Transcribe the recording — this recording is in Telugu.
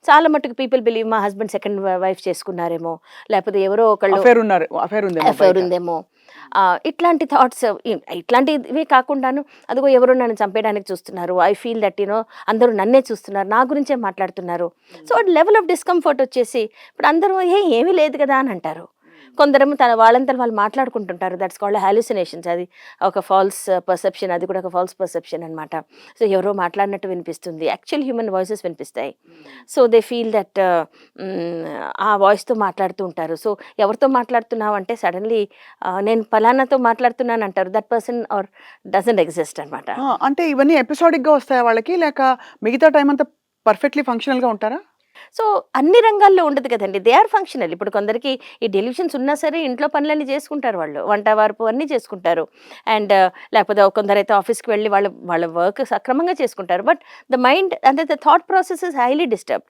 చాలా మట్టుకు పీపుల్ బిలీవ్ మా హస్బెండ్ సెకండ్ వైఫ్ చేసుకున్నారేమో, లేకపోతే ఎవరో ఒకళ్ళు అఫేర్ ఉందేమో అఫైర్ బయట. ఉందేమో, ఇట్లాంటి థాట్స్, ఇట్లాంటివి కాకుండాను అదిగో ఎవరో నన్ను చంపేయడానికి చూస్తున్నారు, ఐ ఫీల్ దట్ అందరూ నన్నే చూస్తున్నారు, నా గురించే మాట్లాడుతున్నారు. సో లెవెల్ ఆఫ్ డిస్కంఫర్ట్ వచ్చేసి ఇప్పుడు అందరూ ఏమీ లేదు కదా అని అంటారు. కొందరేమో వాళ్ళంతా వాళ్ళు మాట్లాడుకుంటుంటారు. That's called hallucinations. అది ఒక ఫాల్స్ పర్సెప్షన్, అది కూడా ఒక ఫాల్స్ పర్సెప్షన్ అనమాట. సో ఎవరో మాట్లాడినట్టు వినిపిస్తుంది, యాక్చువల్ హ్యూమన్ వాయిసెస్ వినిపిస్తాయి. సో దే ఫీల్ దట్ ఆ వాయిస్తో మాట్లాడుతూ ఉంటారు. సో ఎవరితో మాట్లాడుతున్నావు అంటే సడన్లీ నేను ఫలానాతో మాట్లాడుతున్నాను అంటారు. That person or doesn't exist అనమాట. అంటే ఇవన్నీ ఎపిసోడిక్‌గా వస్తాయా వాళ్ళకి? లేక మిగతా టైమ్ అంతా పర్ఫెక్ట్‌లీ ఫంక్షనల్‌గా ఉంటారా? సో అన్ని రంగాల్లో ఉండదు కదండి. They are functional. ఇప్పుడు కొందరికి ఈ డెలివిషన్స్ ఉన్నా సరే ఇంట్లో పనులన్నీ చేసుకుంటారు వాళ్ళు. వంట, వార్పు అన్నీ చేసుకుంటారు. అండ్ లేకపోతే కొందరైతే ఆఫీస్‌కి వెళ్ళి వాళ్ళ వాళ్ళ వర్క్ సక్రమంగా చేసుకుంటారు. బట్ ద మైండ్ అంటే the thought process is highly disturbed.